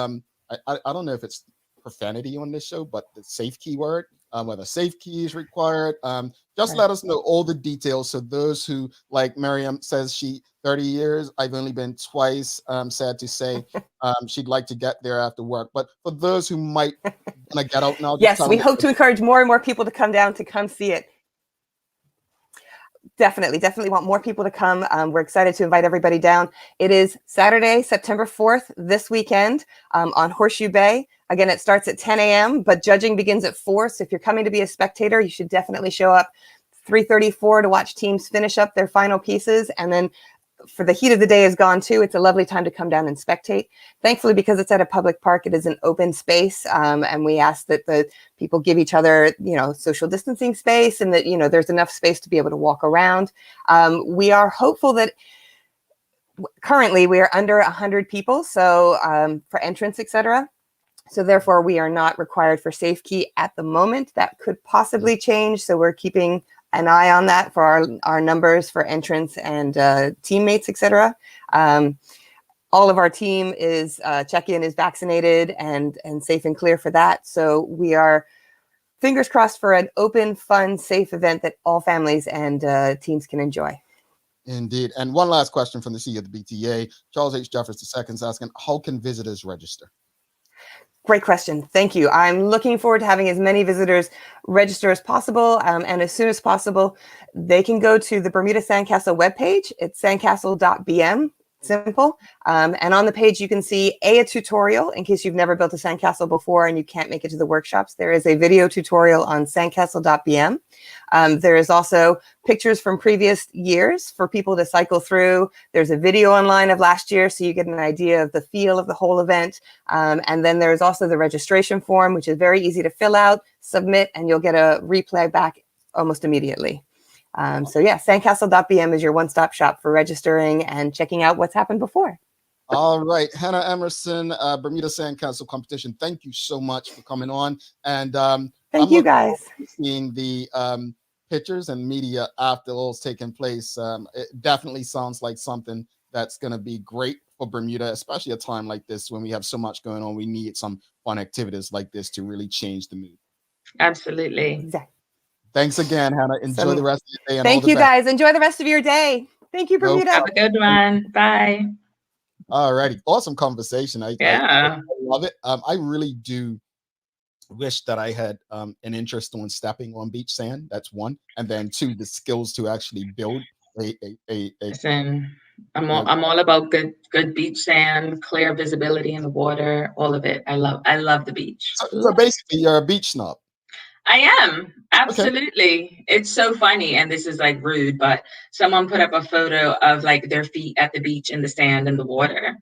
I don't know if it's profanity on this show, but the safe keyword, whether safe key is required. Just let us know all the details. So those who, like Miriam says, 30 years, I've only been twice, sad to say, she'd like to get there after work. But for those who might want to get out now. Yes, we hope to encourage more and more people to come down to come see it. Definitely want more people to come. We're excited to invite everybody down. It is Saturday, September 4th, this weekend on Horseshoe Bay. Again, it starts at 10 a.m., but judging begins at 4. So if you're coming to be a spectator, you should definitely show up 3:34 to watch teams finish up their final pieces. And then for the heat of the day is gone too. It's a lovely time to come down and spectate. Thankfully, because it's at a public park, it is an open space. And we ask that the people give each other, social distancing space and that, there's enough space to be able to walk around. We are hopeful that currently we are under 100 people. So for entrance, etc. So therefore, we are not required for safe key at the moment. That could possibly change. So we're keeping an eye on that for our numbers for entrance and teammates, etc. All of our team is check-in is vaccinated and safe and clear for that. So we are fingers crossed for an open, fun, safe event that all families and teams can enjoy. Indeed. And one last question from the CEO of the BTA, Charles H. Jeffers II is asking, how can visitors register? Great question. Thank you. I'm looking forward to having as many visitors register as possible. And as soon as possible, they can go to the Bermuda Sand Castle webpage. It's sandcastle.bm. Simple. And on the page, you can see a tutorial in case you've never built a sandcastle before and you can't make it to the workshops. There is a video tutorial on sandcastle.bm. There is also pictures from previous years for people to cycle through. There's a video online of last year, so you get an idea of the feel of the whole event. And then there's also the registration form, which is very easy to fill out, submit, and you'll get a replay back almost immediately. So yeah, sandcastle.bm is your one-stop shop for registering and checking out what's happened before. All right, Hannah Emerson, Bermuda Sand Castle competition. Thank you so much for coming on. And thank you guys. Seeing the pictures and media after all's taken place. It definitely sounds like something that's going to be great for Bermuda, especially a time like this when we have so much going on. We need some fun activities like this to really change the mood. Absolutely. Exactly. Thanks again, Hannah. Enjoy the rest of your day. And thank you, guys. Enjoy the rest of your day. Thank you, Bermuda. Have a good one. Bye. All righty. Awesome conversation. I love it. I really do wish that I had an interest on stepping on beach sand. That's one. And then two, the skills to actually build Listen, I'm all about good beach sand, clear visibility in the water, all of it. I love the beach. So basically you're a beach snob. I am. Absolutely. Okay. It's so funny. And this is like rude, but someone put up a photo of like their feet at the beach in the sand and the water.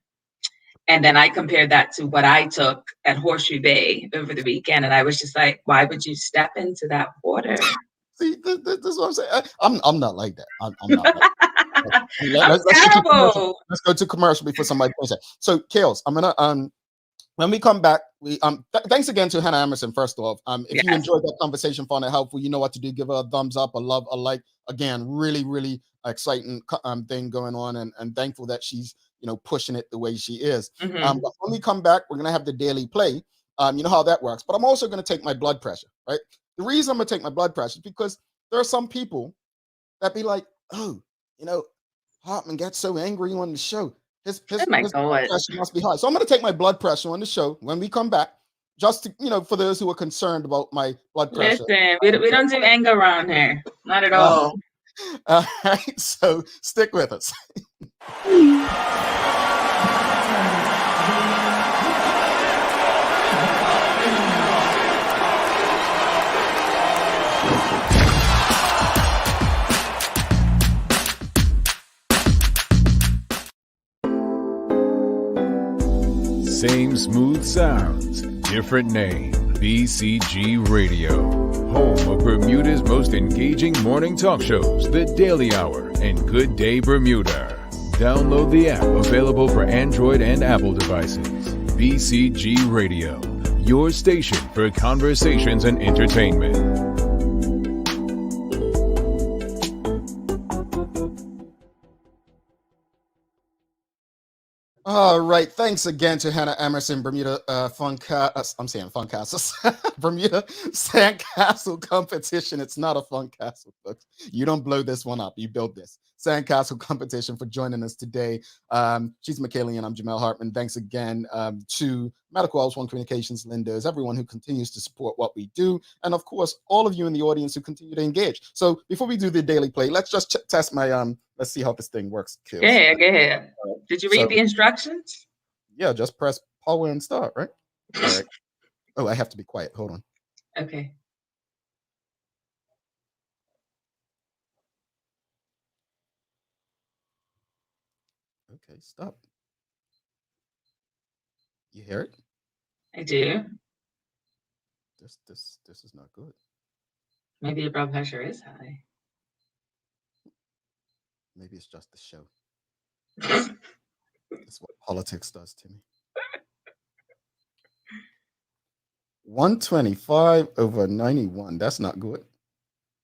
And then I compared that to what I took at Horseshoe Bay over the weekend. And I was just like, why would you step into that water? See, this is what I'm saying. I'm not like that. I'm not like that. Let's go to commercial before somebody posts that. So, Kales, I'm gonna when we come back, we thanks again to Hannah Emerson. First off, if you enjoyed that conversation, found it helpful, you know what to do. Give her a thumbs up, a love, a like. Again, really exciting thing going on, and thankful that she's pushing it the way she is. But when we come back, we're gonna have the daily play. You know how that works. But I'm also gonna take my blood pressure. Right. The reason I'm gonna take my blood pressure is because there are some people that be like, oh, Hartman gets so angry on the show. His blood pressure must be high. So I'm going to take my blood pressure on the show when we come back, just to, for those who are concerned about my blood pressure. Listen, we don't do anger around here. Not at all. All right. So stick with us. Same smooth sounds, different name. BCG Radio, home of Bermuda's most engaging morning talk shows, The Daily Hour and Good Day Bermuda. Download the app, available for Android and Apple devices. BCG Radio, your station for conversations and entertainment. All right. Thanks again to Hannah Emerson, Bermuda Bermuda Sand Castle competition. It's not a fun castle, folks. You don't blow this one up. You build this. Sand Castle competition for joining us today. She's McKaylee and I'm Jamel Hartman. Thanks again to Medical House One Communications, Linda's, everyone who continues to support what we do. And of course, all of you in the audience who continue to engage. So before we do the daily play, let's just test my, let's see how this thing works. Go ahead. Did you read the instructions? Yeah, just press power and start, right? All right. Oh, I have to be quiet. Hold on. Okay. Okay, stop. You hear it? I do. This is not good. Maybe your blood pressure is high. Maybe it's just the show. That's what politics does to me. 125/91. That's not good.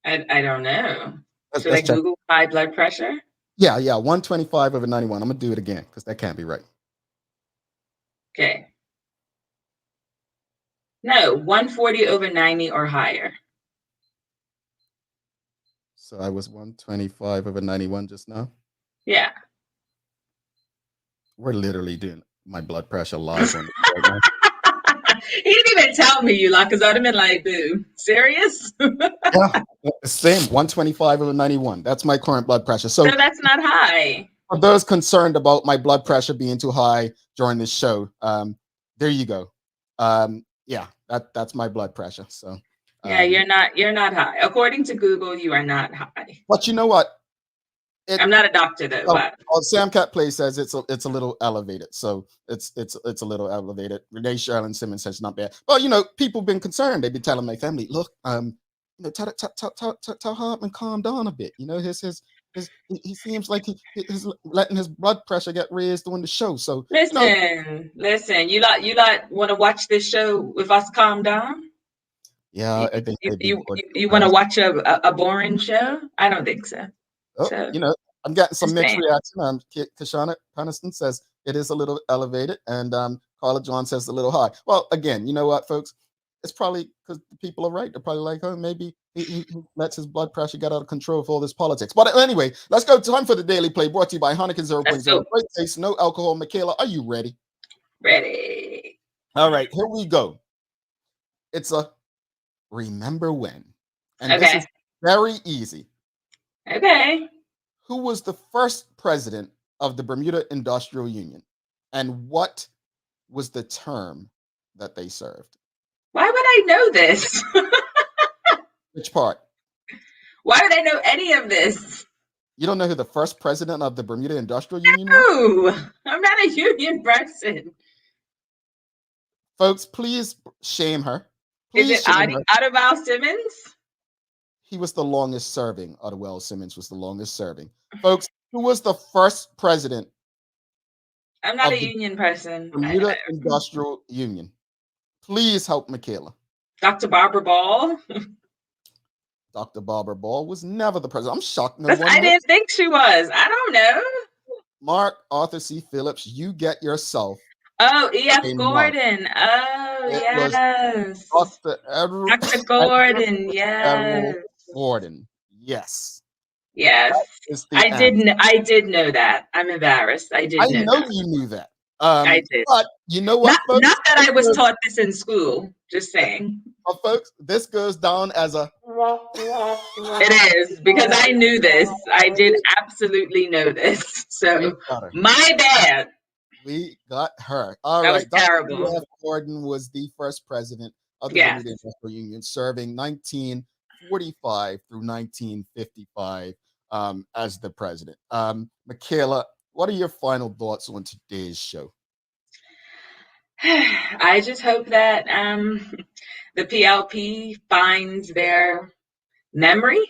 I don't know. Should I Google high blood pressure? Yeah. 125/91. I'm gonna do it again because that can't be right. Okay. No, 140/90 or higher. So I was 125/91 just now. Yeah. We're literally doing my blood pressure live on the right now. He didn't even tell me, you because I would have been like, boo, serious? Yeah, same 125/91. That's my current blood pressure. So that's not high. For those concerned about my blood pressure being too high during this show, there you go. Yeah, that's my blood pressure. So yeah, you're not high. According to Google, you are not high. But you know what? I'm not a doctor though. But Sam Cat Play says it's a little elevated. So it's a little elevated. Renee Sherlin Simmons says not bad. Well, people been concerned. They've been telling my family, look, tell Hartman calm down a bit. He seems like he's letting his blood pressure get raised during the show. So listen, you lot want to watch this show with us calm down? Yeah, I think you want to watch a boring show? I don't think so. I'm getting some mixed reaction. Kashana Peniston says it is a little elevated, and Carla John says a little high. Well, again, you know what, folks? It's probably because the people are right. They're probably like, oh, maybe he lets his blood pressure get out of control for all this politics. But anyway, let's go. Time for the Daily Play, brought to you by Heineken 0.0. Great taste, no alcohol. Michaela, are you ready? Ready. All right, here we go. It's a remember when. And this is very easy. Okay. Who was the first president of the Bermuda Industrial Union? And what was the term that they served? Why would I know this? Which part? Why would I know any of this? You don't know who the first president of the Bermuda Industrial Union was? No, I'm not a union person. Folks, please shame her. Is it Ottawell Simmons? He was the longest serving. Ottawell Simmons was the longest serving. Folks, who was the first president? I'm not a union person. Bermuda Industrial Union. Please help Michaela. Dr. Barbara Ball. Dr. Barbara Ball was never the president. I'm shocked. I didn't think she was. I don't know. Mark Arthur C. Phillips, you get yourself. Oh, E.F. Gordon. Oh, yes. Dr. Gordon, yes. Gordon, yes. Yes. I did know that. I'm embarrassed. I know you knew that. I did. But you know what, folks? Not that I was taught this in school. Just saying. Well, folks, this goes down as a... It is, because I knew this. I did absolutely know this. So, my bad. We got her. All that right. Was terrible. E.F. Gordon was the first president of the Bermuda Industrial Union, serving 1945 through 1955 as the president. Michaela, what are your final thoughts on today's show? I just hope that the PLP finds their memory,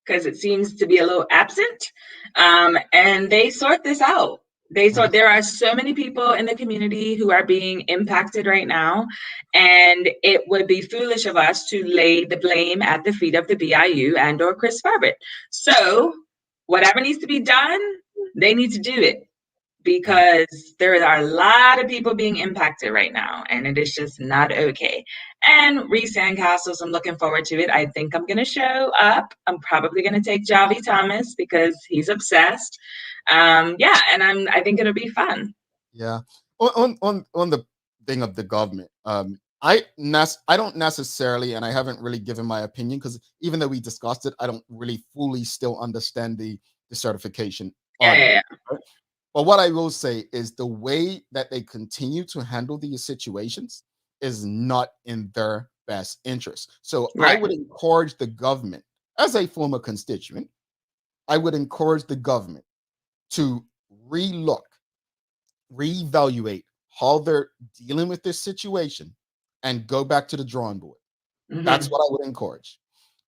because it seems to be a little absent, and they sort this out. There are so many people in the community who are being impacted right now, and it would be foolish of us to lay the blame at the feet of the BIU and or Chris Farbett. So whatever needs to be done, they need to do it, because there are a lot of people being impacted right now, and it is just not okay. And Sand Castles, I'm looking forward to it. I think I'm going to show up. I'm probably going to take Javi Thomas because he's obsessed. And I think it'll be fun. Yeah. On the thing of the government, I don't necessarily, and I haven't really given my opinion, because even though we discussed it, I don't really fully still understand the certification. Yeah. Right? But what I will say is the way that they continue to handle these situations is not in their best interest. So I would encourage the government, as a former constituent, I would encourage the government to reevaluate how they're dealing with this situation and go back to the drawing board. Mm-hmm. That's what I would encourage.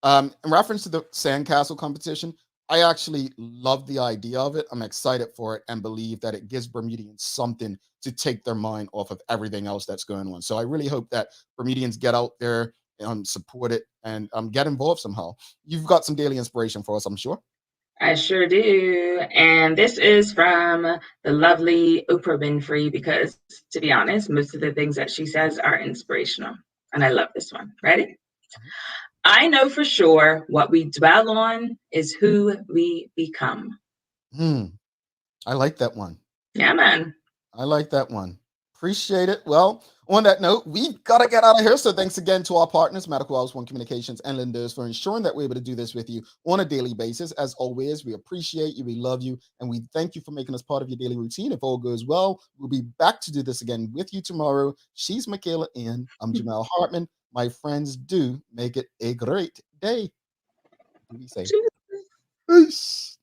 In reference to the sandcastle competition, I actually love the idea of it. I'm excited for it and believe that it gives Bermudians something to take their mind off of everything else that's going on. So I really hope that Bermudians get out there and support it and get involved somehow. You've got some daily inspiration for us, I'm sure. I sure do. And this is from the lovely Oprah Winfrey, because to be honest, most of the things that she says are inspirational. And I love this one. Ready? I know for sure what we dwell on is who we become. I like that one. Yeah, man. I like that one. Appreciate it. Well, on that note, we've got to get out of here. So thanks again to our partners, Medical House One Communications and Linders, for ensuring that we're able to do this with you on a daily basis. As always, we appreciate you, we love you, and we thank you for making us part of your daily routine. If all goes well, we'll be back to do this again with you tomorrow. She's Michaela and I'm Jamel Hartman. My friends, do make it a great day. What do we say? Peace.